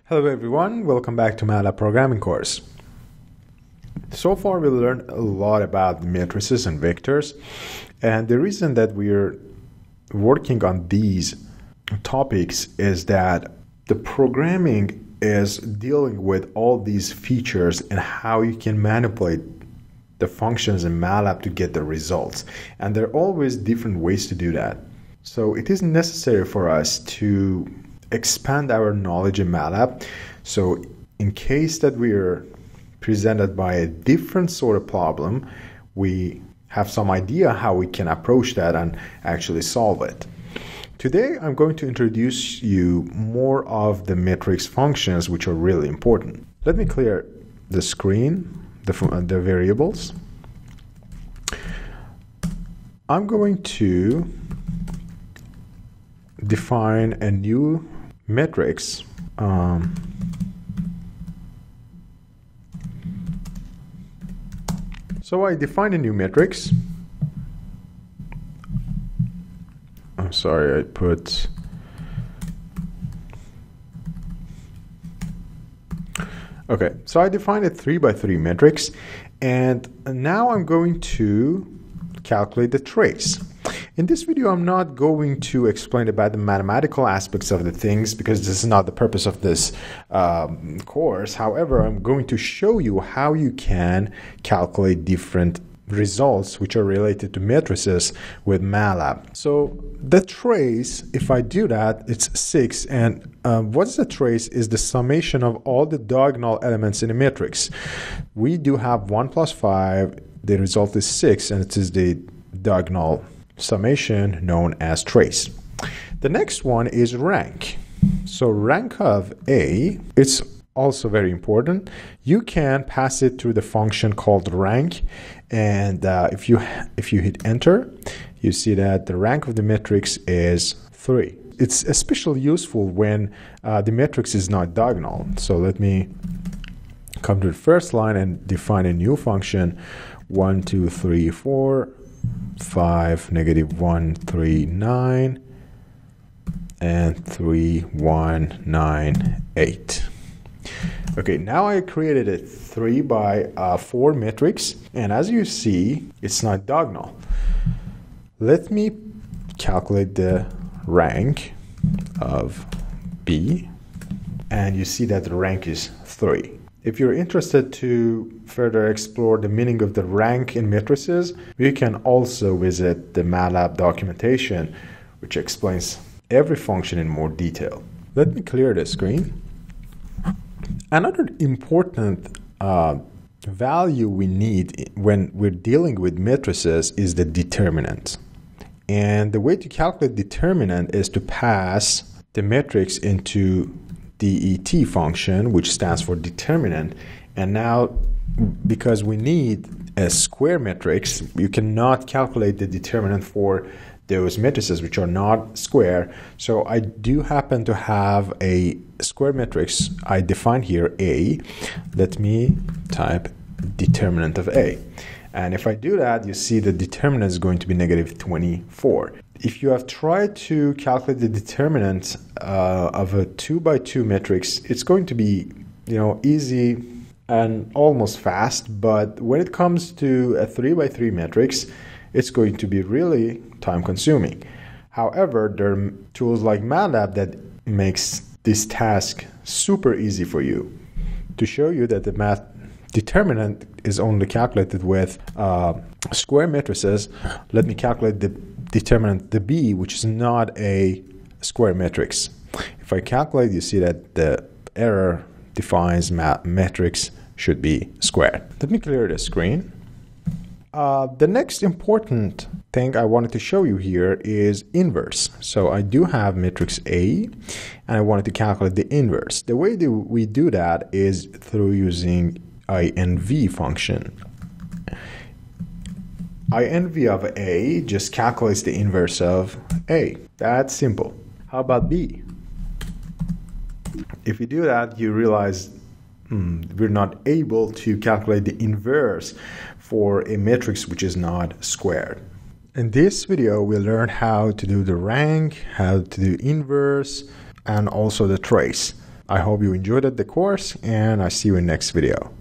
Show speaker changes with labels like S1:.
S1: Hello everyone, welcome back to MATLAB programming course. So far we learned a lot about matrices and vectors, and the reason that we're working on these topics is that the programming is dealing with all these features and how you can manipulate the functions in MATLAB to get the results, and there are always different ways to do that. So it is necessary for us to expand our knowledge in MATLAB. So in case that we are presented by a different sort of problem, we have some idea how we can approach that and actually solve it. Today I'm going to introduce you more of the matrix functions, which are really important. Let me clear the screen, the variables. I'm going to define a new matrix so I define a new matrix. I'm sorry, I put okay, so I defined a 3 by 3 matrix, and now I'm going to calculate the trace. In this video, I'm not going to explain about the mathematical aspects of the things because this is not the purpose of this course. However, I'm going to show you how you can calculate different results which are related to matrices with MATLAB. So the trace, if I do that, it's 6. And what is the trace is the summation of all the diagonal elements in a matrix. We do have 1 plus 5. The result is 6, and it is the diagonal summation known as trace. The next one is rank. So rank of A, it's also very important. You can pass it through the function called rank, and if you hit enter, you see that the rank of the matrix is 3. It's especially useful when the matrix is not diagonal. So let me come to the first line and define a new function. 1, 2, 3, 4, 5, negative 1, 3, 9, and 3, 1, 9, 8. Okay, now I created a 3 by 4 matrix, and as you see, it's not diagonal. Let me calculate the rank of B, and you see that the rank is 3. If you're interested to further explore the meaning of the rank in matrices, you can also visit the MATLAB documentation, which explains every function in more detail. Let me clear the screen. Another important value we need when we're dealing with matrices is the determinant. And the way to calculate determinant is to pass the matrix into DET function, which stands for determinant. And now, because we need a square matrix, you cannot calculate the determinant for those matrices which are not square. So I do happen to have a square matrix I define here, A. Let me type determinant of A. And if I do that, you see the determinant is going to be negative 24. If you have tried to calculate the determinant of a 2 by 2 matrix, it's going to be, easy and almost fast. But when it comes to a 3 by 3 matrix, it's going to be really time consuming. However, there are tools like MATLAB that makes this task super easy for you. To show you that the math determinant is only calculated with square matrices, let me calculate the determinant, the B, which is not a square matrix. If I calculate, you see that the error defines matrix should be squared. Let me clear the screen. The next important thing I wanted to show you here is inverse. So I do have matrix A, and I wanted to calculate the inverse. The way that we do that is through using INV function. INV of A just calculates the inverse of A. That's simple. How about B? If you do that, you realize we're not able to calculate the inverse for a matrix which is not squared. In this video, we'll learn how to do the rank, how to do inverse, and also the trace. I hope you enjoyed the course, and I see you in next video.